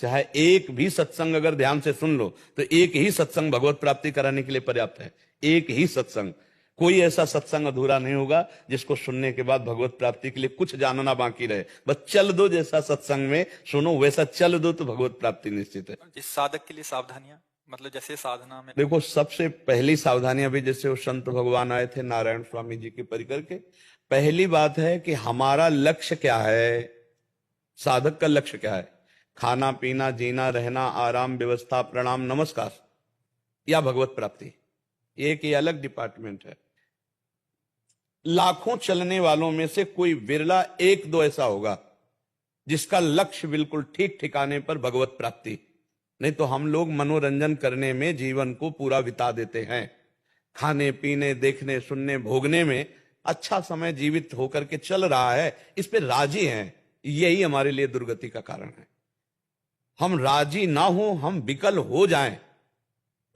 चाहे एक भी सत्संग अगर ध्यान से सुन लो तो एक ही सत्संग भगवत प्राप्ति कराने के लिए पर्याप्त है। एक ही सत्संग, कोई ऐसा सत्संग अधूरा नहीं होगा जिसको सुनने के बाद भगवत प्राप्ति के लिए कुछ जानना बाकी रहे। बस चल दो, जैसा सत्संग में सुनो वैसा चल दो तो भगवत प्राप्ति निश्चित है। इस साधक के लिए सावधानियां, मतलब जैसे साधना में देखो, सबसे पहली सावधानियां भी, जैसे वो संत भगवान आए थे नारायण स्वामी जी के परिकर के, पहली बात है कि हमारा लक्ष्य क्या है, साधक का लक्ष्य क्या है। खाना पीना जीना रहना आराम व्यवस्था प्रणाम नमस्कार या भगवत प्राप्ति, एक ही अलग डिपार्टमेंट है। लाखों चलने वालों में से कोई विरला एक दो ऐसा होगा जिसका लक्ष्य बिल्कुल ठीक ठिकाने पर भगवत प्राप्ति। नहीं तो हम लोग मनोरंजन करने में जीवन को पूरा बिता देते हैं, खाने पीने देखने सुनने भोगने में अच्छा समय जीवित होकर के चल रहा है, इस पे राजी हैं। यही हमारे लिए दुर्गति का कारण है। हम राजी ना हो, हम विकल हो जाएं।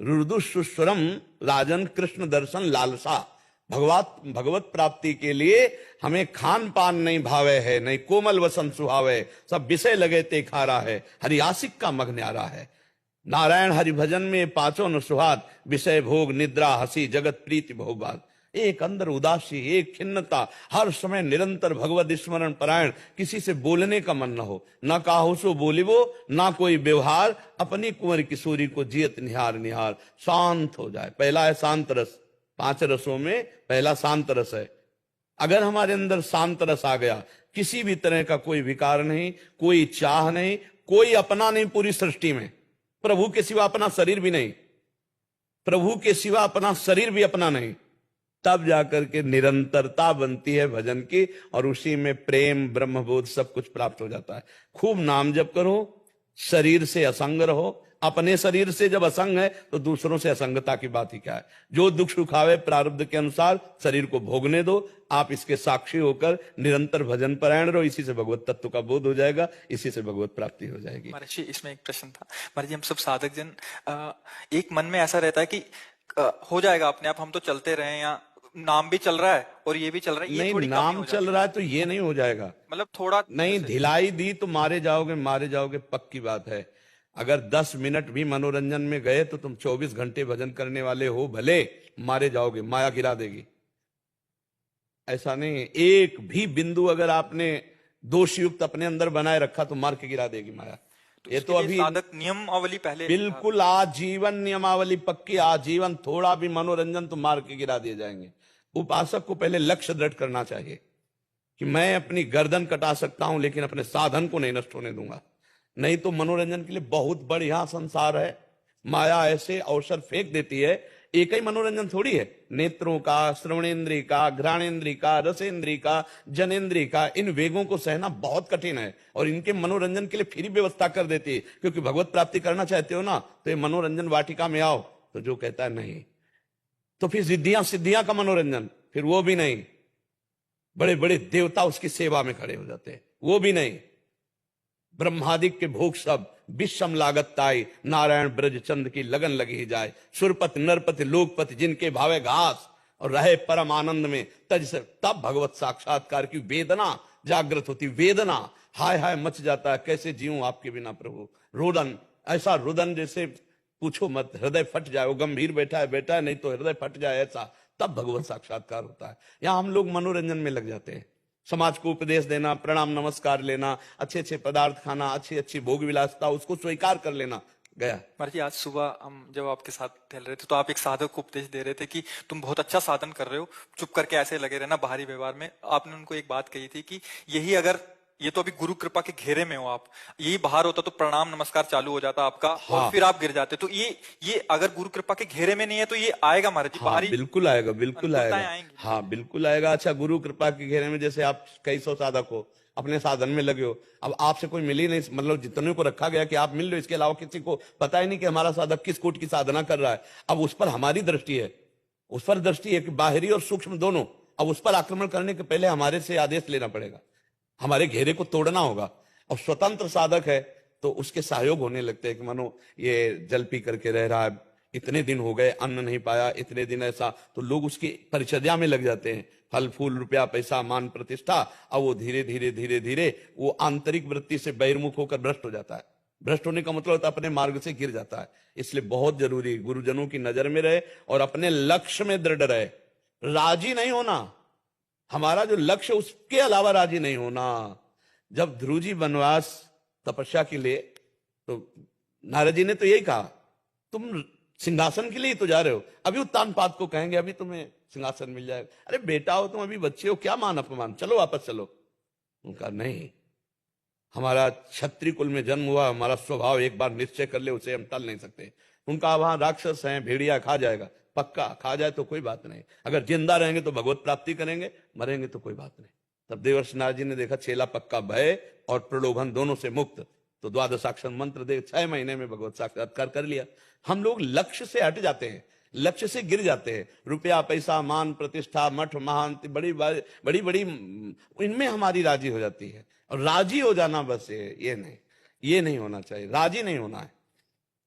रुदु सुस्वरम राजन कृष्ण दर्शन लालसा, भगवत प्राप्ति के लिए हमें खान पान नहीं भावे है, नहीं कोमल वसन सुहावे, सब विषय लगे ते खारा है, हरियासिक का मग न्यारा है। नारायण हरि भजन में पांचों न सुहाद, विषय भोग निद्रा हंसी जगत प्रीति बहुबाद। एक अंदर उदासी, एक खिन्नता, हर समय निरंतर भगवत स्मरण परायण, किसी से बोलने का मन न हो, ना काहू सो बोलिबो ना कोई व्यवहार, अपनी कुंवर किशोरी को जियत निहार निहार, शांत हो जाए। पहला है शांत रस, 5 रसों में पहला शांत रस है। अगर हमारे अंदर शांत रस आ गया, किसी भी तरह का कोई विकार नहीं, कोई चाह नहीं, कोई अपना नहीं पूरी सृष्टि में, प्रभु के सिवा अपना शरीर भी नहीं, प्रभु के सिवा अपना शरीर भी अपना नहीं, तब जाकर के निरंतरता बनती है भजन की, और उसी में प्रेम ब्रह्मबोध सब कुछ प्राप्त हो जाता है। खूब नाम जप करो, शरीर से असंग रहो। अपने शरीर से जब असंग है तो दूसरों से असंगता की बात ही क्या है। जो दुख सुख आवे प्रारब्ध के अनुसार शरीर को भोगने दो, आप इसके साक्षी होकर निरंतर भजन परायण रहो, इसी से भगवत तत्व का बोध हो जाएगा, इसी से भगवत प्राप्ति हो जाएगी। महर्षि, इसमें एक प्रश्न था। महर्षि, हम सब साधक जन एक मन में ऐसा रहता है कि हो जाएगा अपने आप, हम तो चलते रहे, या नाम भी चल रहा है और ये भी चल रहा है, ये नहीं, नाम चल रहा है तो ये नहीं हो जाएगा, मतलब थोड़ा नहीं, ढिलाई दी तो मारे जाओगे, पक्की बात है। अगर 10 मिनट भी मनोरंजन में गए तो तुम 24 घंटे भजन करने वाले हो, भले मारे जाओगे, माया गिरा देगी। ऐसा नहीं है, एक भी बिंदु अगर आपने दोषयुक्त अपने अंदर बनाए रखा तो मार के गिरा देगी माया। तो ये तो अभी साधक नियमावली पहले बिल्कुल आजीवन नियमावली पक्की, आजीवन, थोड़ा भी मनोरंजन तो मार के गिरा दिए जाएंगे। उपासक को पहले लक्ष्य दृढ़ करना चाहिए कि मैं अपनी गर्दन कटा सकता हूं लेकिन अपने साधन को नहीं नष्ट होने दूंगा। नहीं तो मनोरंजन के लिए बहुत बढ़िया संसार है, माया ऐसे अवसर फेंक देती है। एक ही मनोरंजन थोड़ी है, नेत्रों का, श्रवणेन्द्रिय का, घ्राणेन्द्रिय का, रसेंद्रिय का, जनेन्द्रिय का, इन वेगों को सहना बहुत कठिन है, और इनके मनोरंजन के लिए फिर व्यवस्था कर देती है। क्योंकि भगवत प्राप्ति करना चाहते हो ना, तो ये मनोरंजन वाटिका में आओ, तो जो कहता है नहीं, तो फिर सिद्धियां का मनोरंजन, फिर वो भी नहीं, बड़े बड़े देवता उसकी सेवा में खड़े हो जाते हैं, वो भी नहीं, ब्रह्मादिक के भोग सब विषम लागत ताई, नारायण ब्रज चंद की लगन लगी ही जाए, सुरपति नरपति लोकपति जिनके भावे घास, और रहे परम आनंद में तज से, तब भगवत साक्षात्कार की वेदना जागृत होती। वेदना हाय हाय मच जाता है, कैसे जीऊं आपके बिना प्रभु। रुदन, ऐसा रुदन जैसे पूछो मत, हृदय फट जाए। वो गंभीर बैठा है नहीं तो हृदय फट जाए, ऐसा तब भगवत साक्षात्कार होता है। यहां हम लोग मनोरंजन में लग जाते हैं, समाज को उपदेश देना, प्रणाम नमस्कार लेना, अच्छे अच्छे पदार्थ खाना, अच्छी अच्छी भोग विलासता, उसको स्वीकार कर लेना, गया। महर्षि, आज सुबह हम जब आपके साथ टहल रहे थे तो आप एक साधक को उपदेश दे रहे थे कि तुम बहुत अच्छा साधन कर रहे हो, चुप करके ऐसे लगे रहना बाहरी व्यवहार में। आपने उनको एक बात कही थी कि यही अगर, ये तो अभी गुरु कृपा के घेरे में हो आप, यही बाहर होता तो प्रणाम नमस्कार चालू हो जाता आपका, हाँ, और फिर आप गिर जाते। तो ये अगर गुरु कृपा के घेरे में नहीं है तो ये आएगा महाराज जी, हाँ, बाहरी बिल्कुल आएगा, बिल्कुल आएगा, हाँ बिल्कुल आएगा। अच्छा, गुरु कृपा के घेरे में जैसे आप कई सौ साधक हो, अपने साधन में लगे हो, अब आपसे कोई मिल ही नहीं, मतलब जितने को रखा गया कि आप मिल लो, इसके अलावा किसी को पता ही नहीं कि हमारा साधक किस कोट की साधना कर रहा है। अब उस पर हमारी दृष्टि है, उस पर दृष्टि है कि बाहरी और सूक्ष्म दोनों। अब उस पर आक्रमण करने के पहले हमारे से आदेश लेना पड़ेगा, हमारे घेरे को तोड़ना होगा। और स्वतंत्र साधक है तो उसके सहयोग होने लगते हैं कि मानो ये जल पी करके रह रहा है, इतने दिन हो गए अन्न नहीं पाया, इतने दिन ऐसा, तो लोग उसकी परिचर्या में लग जाते हैं। फल फूल रुपया पैसा मान प्रतिष्ठा, अब वो धीरे धीरे धीरे धीरे वो आंतरिक वृत्ति से बहिर्मुख होकर भ्रष्ट हो जाता है। भ्रष्ट होने का मतलब होता है अपने मार्ग से गिर जाता है। इसलिए बहुत जरूरी गुरुजनों की नजर में रहे और अपने लक्ष्य में दृढ़ रहे, राजी नहीं होना। हमारा जो लक्ष्य उसके अलावा राजी नहीं होना। जब ध्रुव जी वनवास तपस्या के लिए, तो नारद जी ने तो यही कहा, तुम सिंहासन के लिए ही तो जा रहे हो, अभी उत्तानपाद को कहेंगे अभी तुम्हें सिंहासन मिल जाएगा। अरे बेटा हो तुम, अभी बच्चे हो, क्या मान अपमान, चलो वापस चलो। उनका नहीं, हमारा क्षत्रिय कुल में जन्म हुआ, हमारा स्वभाव एक बार निश्चय कर ले उसे हम टल नहीं सकते। उनका वहां राक्षस है, भेड़िया खा जाएगा, पक्का खा जाए तो कोई बात नहीं, अगर जिंदा रहेंगे तो भगवत प्राप्ति करेंगे, मरेंगे तो कोई बात नहीं। तब देवर्षि नारद जी ने देखा चेला पक्का भय और प्रलोभन दोनों से मुक्त, तो द्वादशाक्षर मंत्र दे 6 महीने में भगवत साक्षात्कार कर लिया। हम लोग लक्ष्य से हट जाते हैं, लक्ष्य से गिर जाते हैं। रुपया पैसा मान प्रतिष्ठा मठ महांति बड़ी बड़ी इनमें हमारी राजी हो जाती है। और राजी हो जाना बस ये नहीं होना चाहिए, राजी नहीं होना है।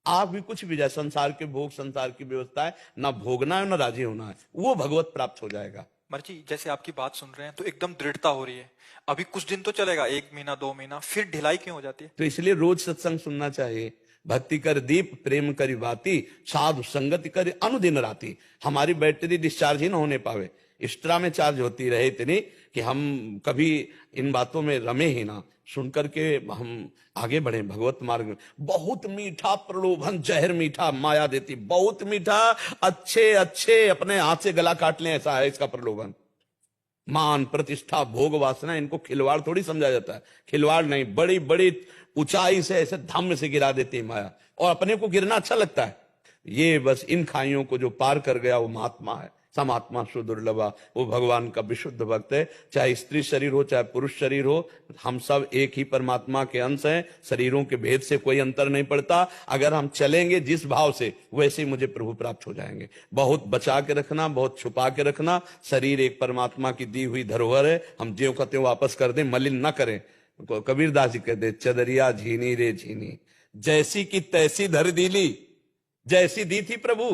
आप भी कुछ भी जाए, संसार के भोग संसार की व्यवस्था है, ना भोगना है ना राजी होना है, वो भगवत प्राप्त हो जाएगा। मर्जी, जैसे आपकी बात सुन रहे हैं तो एकदम दृढ़ता हो रही है, अभी कुछ दिन तो चलेगा, 1 महीना 2 महीना, फिर ढिलाई क्यों हो जाती है? तो इसलिए रोज सत्संग सुनना चाहिए। भक्ति कर दीप प्रेम करी बाती, साधु संगति कर अनुदिन राती। हमारी बैटरी डिस्चार्ज ही ना होने पावे, एक्स्ट्रा में चार्ज होती रहे इतनी कि हम कभी इन बातों में रमे ही ना, सुन करके हम आगे बढ़े भगवत मार्ग में। बहुत मीठा प्रलोभन जहर मीठा माया देती, बहुत मीठा, अच्छे अच्छे अपने हाथ से गला काट लें, ऐसा है इसका प्रलोभन। मान प्रतिष्ठा भोग वासना, इनको खिलवाड़ थोड़ी समझा जाता है, खिलवाड़ नहीं, बड़ी बड़ी ऊंचाई से ऐसे धम्म से गिरा देती है माया, और अपने को गिरना अच्छा लगता है। ये बस इन खाइयों को जो पार कर गया वो महात्मा है, समात्मा सुदुर्लभा, वो भगवान का विशुद्ध भक्त है। चाहे स्त्री शरीर हो चाहे पुरुष शरीर हो, हम सब एक ही परमात्मा के अंश हैं, शरीरों के भेद से कोई अंतर नहीं पड़ता। अगर हम चलेंगे जिस भाव से, वैसे ही मुझे प्रभु प्राप्त हो जाएंगे। बहुत बचा के रखना, बहुत छुपा के रखना। शरीर एक परमात्मा की दी हुई धरोहर है, हम ज्यों का त्यों वापस कर दें, मलिन न करें। कबीरदास जी कहते चदरिया झीनी रे झीनी, जैसी की तैसी धर दीली। जैसी दी थी प्रभु,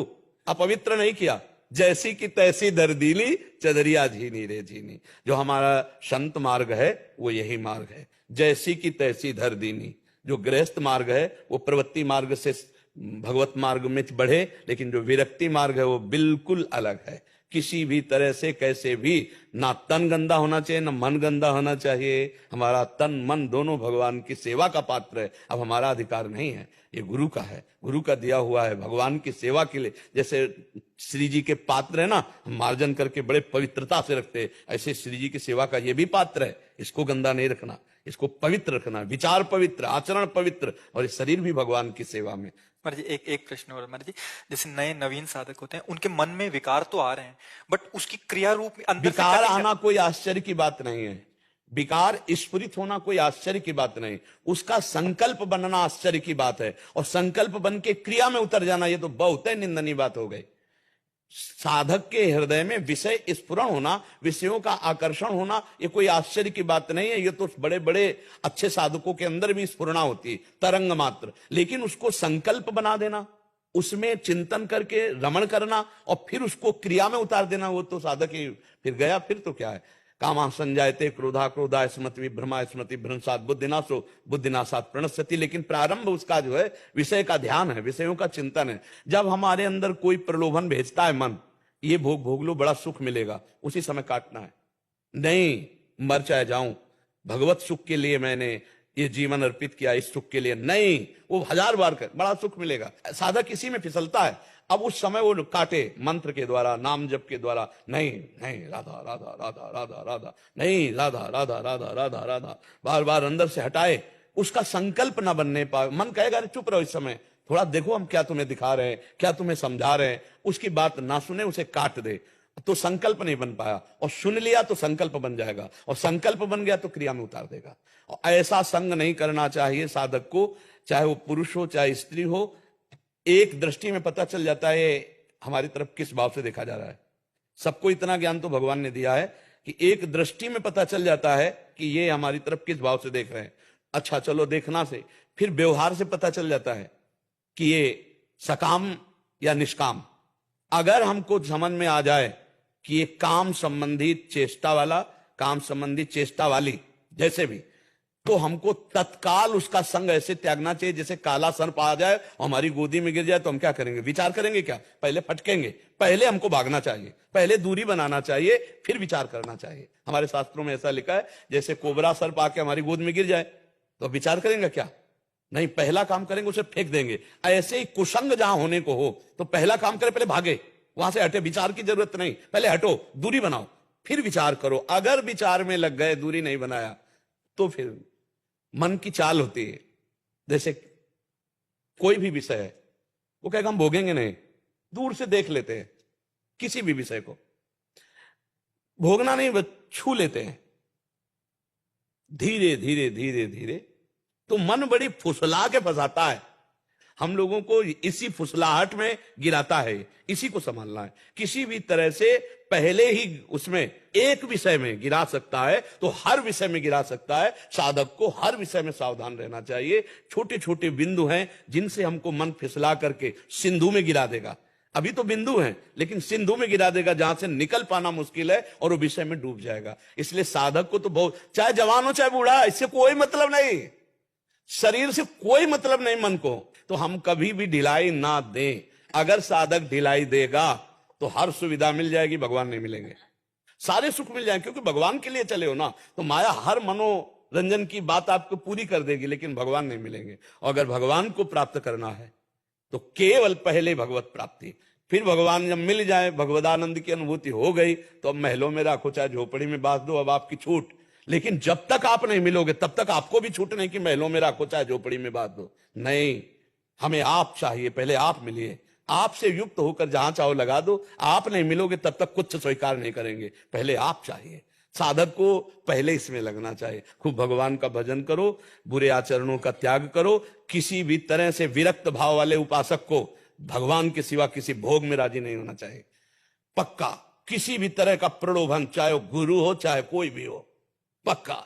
अपवित्र नहीं किया, जैसी की तैसी धर दीली, चदरिया झीनी रे झीनी। जो हमारा संत मार्ग है वो यही मार्ग है, जैसी की तैसी धर दीनी। जो गृहस्थ मार्ग है वो प्रवृत्ति मार्ग से भगवत मार्ग में बढ़े, लेकिन जो विरक्ति मार्ग है वो बिल्कुल अलग है। किसी भी तरह से कैसे भी, ना तन गंदा होना चाहिए ना मन गंदा होना चाहिए। हमारा तन मन दोनों भगवान की सेवा का पात्र है। अब हमारा अधिकार नहीं है, ये गुरु का है, गुरु का दिया हुआ है भगवान की सेवा के लिए। जैसे श्री जी के पात्र है ना, हम मार्जन करके बड़े पवित्रता से रखते हैं, ऐसे श्री जी की सेवा का ये भी पात्र है। इसको गंदा नहीं रखना, इसको पवित्र रखना, विचार पवित्र, आचरण पवित्र, और इस शरीर भी भगवान की सेवा में। मर जी, एक प्रश्न और मर जी, जैसे नए नवीन साधक होते हैं, उनके मन में विकार तो आ रहे हैं, बट उसकी क्रिया रूप में अंदर विकार आना कोई आश्चर्य की बात नहीं है, विकार स्फुरित होना कोई आश्चर्य की बात नहीं, उसका संकल्प बनना आश्चर्य की बात है। और संकल्प बन के क्रिया में उतर जाना, ये तो बहुत ही निंदनीय बात हो गई। साधक के हृदय में विषय स्फुरण होना, विषयों का आकर्षण होना, ये कोई आश्चर्य की बात नहीं है। ये तो बड़े बड़े अच्छे साधकों के अंदर भी स्फुरणा होती है, तरंग मात्र। लेकिन उसको संकल्प बना देना, उसमें चिंतन करके रमण करना और फिर उसको क्रिया में उतार देना, वो तो साधक ही फिर गया। फिर तो क्या है, कामा संजायते क्रोधा क्रोधा स्मृति विभ्रमा स्मृति भ्रंशात बुद्धिनाशो बुद्धिनाशात प्रणश्यति। लेकिन प्रारंभ उसका जो है विषय का ध्यान है, विषयों का चिंतन है। जब हमारे अंदर कोई प्रलोभन भेजता है मन, ये भोग भोग लो बड़ा सुख मिलेगा, उसी समय काटना है। नहीं, मर चाहे जाऊं, भगवत सुख के लिए मैंने ये जीवन अर्पित किया, इस सुख के लिए नहीं, वो 1000 बार कर, बड़ा सुख मिलेगा। साधक इसी में फिसलता है। अब उस समय वो काटे मंत्र के द्वारा, नाम जप के द्वारा, नहीं नहीं राधा राधा राधा राधा राधा, नहीं राधा राधा राधा राधा राधा, बार बार अंदर से हटाए, उसका संकल्प ना बनने पाए। मन कहेगा अरे चुप रहो, इस समय थोड़ा देखो हम क्या तुम्हें दिखा रहे हैं, क्या तुम्हें समझा रहे हैं। उसकी बात ना सुने, उसे काट दे, तो संकल्प नहीं बन पाया। और सुन लिया तो संकल्प बन जाएगा, और संकल्प बन गया तो क्रिया में उतार देगा। और ऐसा संग नहीं करना चाहिए साधक को, चाहे वो पुरुष हो चाहे स्त्री हो। एक दृष्टि में पता चल जाता है हमारी तरफ किस भाव से देखा जा रहा है। सबको इतना ज्ञान तो भगवान ने दिया है कि एक दृष्टि में पता चल जाता है कि ये हमारी तरफ किस भाव से देख रहे हैं। अच्छा चलो देखना से, फिर व्यवहार से पता चल जाता है कि ये सकाम या निष्काम। अगर हमको समझ में आ जाए कि ये काम संबंधी चेष्टा वाला, काम संबंधी चेष्टा वाली, जैसे भी तो हमको तत्काल उसका संग ऐसे त्यागना चाहिए जैसे काला सर्प आ जाए और हमारी गोदी में गिर जाए तो हम क्या करेंगे? विचार करेंगे क्या? पहले फटकेंगे। पहले हमको भागना चाहिए, पहले दूरी बनाना चाहिए, फिर विचार करना चाहिए। हमारे शास्त्रों में ऐसा लिखा है, जैसे कोबरा सर्प आके हमारी गोद में गिर जाए तो विचार करेंगे क्या? नहीं, पहला काम करेंगे उसे फेंक देंगे। ऐसे ही कुसंग जहां होने को हो तो पहला काम करें, पहले भागे, वहां से हटे। विचार की जरूरत नहीं, पहले हटो, दूरी बनाओ, फिर विचार करो। अगर विचार में लग गए, दूरी नहीं बनाया, तो फिर मन की चाल होती है। जैसे कोई भी विषय है, वो कहेगा हम भोगेंगे नहीं, दूर से देख लेते हैं। किसी भी विषय को भोगना नहीं, बस छू लेते हैं धीरे धीरे धीरे धीरे, तो मन बड़ी फुसला के फंसाता है। हम लोगों को इसी फुसलाहट में गिराता है। इसी को संभालना है। किसी भी तरह से पहले ही उसमें एक विषय में गिरा सकता है तो हर विषय में गिरा सकता है। साधक को हर विषय में सावधान रहना चाहिए। छोटे छोटे बिंदु हैं जिनसे हमको मन फिसला करके सिंधु में गिरा देगा। अभी तो बिंदु हैं, लेकिन सिंधु में गिरा देगा जहां से निकल पाना मुश्किल है, और वो विषय में डूब जाएगा। इसलिए साधक को तो बहुत, चाहे जवान हो चाहे बूढ़ा, इससे कोई मतलब नहीं, शरीर से कोई मतलब नहीं मन को, तो हम कभी भी ढिलाई ना दें। अगर साधक ढिलाई देगा तो हर सुविधा मिल जाएगी, भगवान नहीं मिलेंगे। सारे सुख मिल जाएंगे, क्योंकि भगवान के लिए चले हो ना, तो माया हर मनोरंजन की बात आपको पूरी कर देगी, लेकिन भगवान नहीं मिलेंगे। और अगर भगवान को प्राप्त करना है तो केवल पहले भगवत प्राप्ति, फिर भगवान जब मिल जाए, भगवदानंद की अनुभूति हो गई, तो अब महलों में रखो चाहे झोपड़ी में बांध दो, अब आपकी छूट। लेकिन जब तक आप नहीं मिलोगे तब तक आपको भी छूट नहीं कि महलों में रखो चाहे झोपड़ी में बांध दो। नहीं, हमें आप चाहिए, पहले आप मिलिए। आपसे युक्त होकर जहां चाहो लगा दो। आप नहीं मिलोगे तब तक कुछ स्वीकार नहीं करेंगे, पहले आप चाहिए। साधक को पहले इसमें लगना चाहिए। खूब भगवान का भजन करो, बुरे आचरणों का त्याग करो। किसी भी तरह से विरक्त भाव वाले उपासक को भगवान के सिवा किसी भोग में राजी नहीं होना चाहिए। पक्का किसी भी तरह का प्रलोभन, चाहे वो गुरु हो चाहे कोई भी हो, पक्का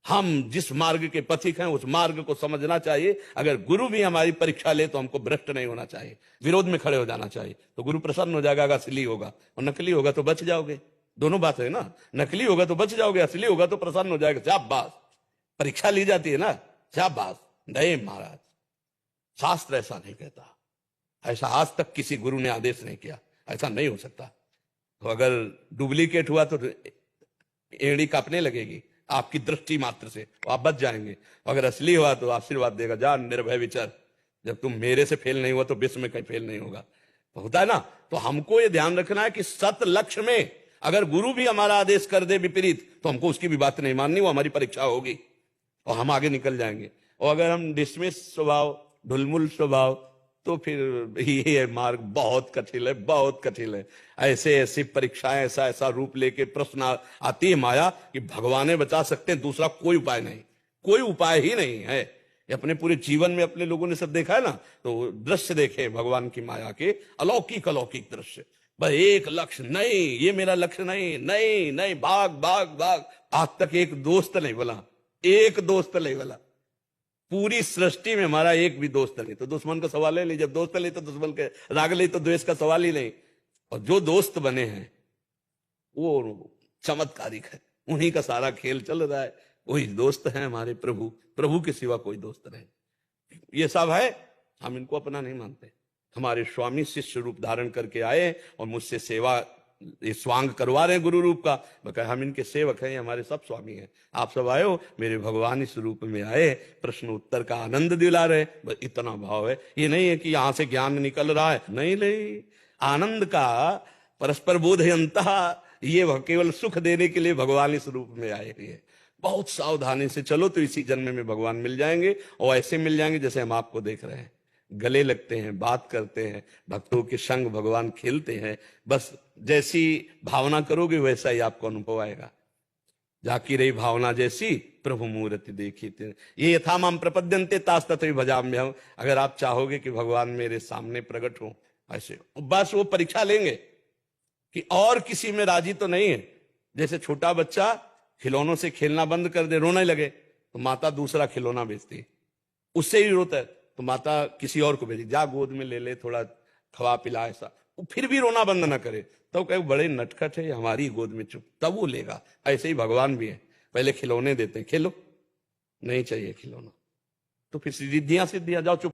हम जिस मार्ग के पथिक हैं उस मार्ग को समझना चाहिए। अगर गुरु भी हमारी परीक्षा ले तो हमको भ्रष्ट नहीं होना चाहिए, विरोध में खड़े हो जाना चाहिए। तो गुरु प्रसन्न हो जाएगा, असली होगा, और नकली होगा तो बच जाओगे। दोनों बात है ना, नकली होगा तो बच जाओगे, असली होगा तो प्रसन्न हो जाएगा। शाबाश, परीक्षा ली जाती है ना, शाबाश। नहीं महाराज, शास्त्र ऐसा नहीं कहता, ऐसा आज तक किसी गुरु ने आदेश नहीं किया, ऐसा नहीं हो सकता। तो अगर डुप्लीकेट हुआ तो एड़ी कांपने लगेगी आपकी दृष्टि मात्र से, तो आप बच जाएंगे। अगर असली हुआ तो आशीर्वाद देगा, जा निर्भय विचर, जब तुम मेरे से फेल नहीं हुआ तो विश्व में कहीं फेल नहीं होगा। तो होता है ना। तो हमको ये ध्यान रखना है कि सत लक्ष्य में अगर गुरु भी हमारा आदेश कर दे विपरीत, तो हमको उसकी भी बात नहीं माननी, वो हमारी परीक्षा होगी और हम आगे निकल जाएंगे। और अगर हम डिसमिस स्वभाव, ढुलमुल स्वभाव, तो फिर ये मार्ग बहुत कठिन है, बहुत कठिन है। ऐसे ऐसी परीक्षाएं, ऐसा ऐसा रूप लेके प्रश्न आती है माया कि भगवान बचा सकते हैं, दूसरा कोई उपाय नहीं, कोई उपाय ही नहीं है। ये अपने पूरे जीवन में अपने लोगों ने सब देखा है ना, तो दृश्य देखे भगवान की माया के, अलौकिक अलौकिक दृश्य। बस एक लक्ष्य नहीं, ये मेरा लक्ष्य नहीं, नहीं नहीं, भाग भाग भाग। आज तक एक दोस्त नहीं बोला, एक दोस्त नहीं बोला, पूरी सृष्टि में हमारा एक भी दोस्त नहीं। तो दुश्मन का सवाल है नहीं, जब दोस्त नहीं तो दुश्मन के, राग नहीं तो द्वेष का सवाल ही नहीं। और जो दोस्त बने हैं वो चमत्कारिक है, उन्हीं का सारा खेल चल रहा है। वही दोस्त हैं हमारे प्रभु, प्रभु के सिवा कोई दोस्त नहीं। ये सब है, हम इनको अपना नहीं मानते। हमारे स्वामी शिष्य रूप धारण करके आए और मुझसे सेवा स्वांग करवा रहे हैं गुरु रूप का। मैं हम इनके सेवक हैं, हमारे सब स्वामी हैं। आप सब आए हो, मेरे भगवान इस रूप में आए, प्रश्न उत्तर का आनंद दिला रहे, बस इतना भाव है। ये नहीं है कि यहां से ज्ञान निकल रहा है, नहीं नहीं, आनंद का परस्पर बोधयंता, ये केवल सुख देने के लिए भगवान इस रूप में आए हुए हैं। बहुत सावधानी से चलो तो इसी जन्म में भगवान मिल जाएंगे, और ऐसे मिल जाएंगे जैसे हम आपको देख रहे हैं, गले लगते हैं, बात करते हैं, भक्तों के संग भगवान खेलते हैं। बस जैसी भावना करोगे वैसा ही आपको अनुभव आएगा। जाकी रही भावना जैसी प्रभु मूर्ति देखी, ये यथा माम प्रपद्यन्ते तास तथैव भजाम्यहम्। अगर आप चाहोगे कि भगवान मेरे सामने प्रकट हो, ऐसे बस वो परीक्षा लेंगे कि और किसी में राजी तो नहीं है। जैसे छोटा बच्चा खिलौनों से खेलना बंद कर दे, रोने लगे, तो माता दूसरा खिलौना बेचती है, उससे ही रोता है, तो माता किसी और को भेजी, जा गोद में ले ले, थोड़ा खवा पिला, ऐसा। वो फिर भी रोना बंद ना करे तो कहे बड़े नटखट है, हमारी गोद में चुप, तब वो लेगा। ऐसे ही भगवान भी है, पहले खिलौने देते हैं, खेलो, नहीं चाहिए खिलौना। तो फिर सिद्धियां सिद्धियां जाओ चुप।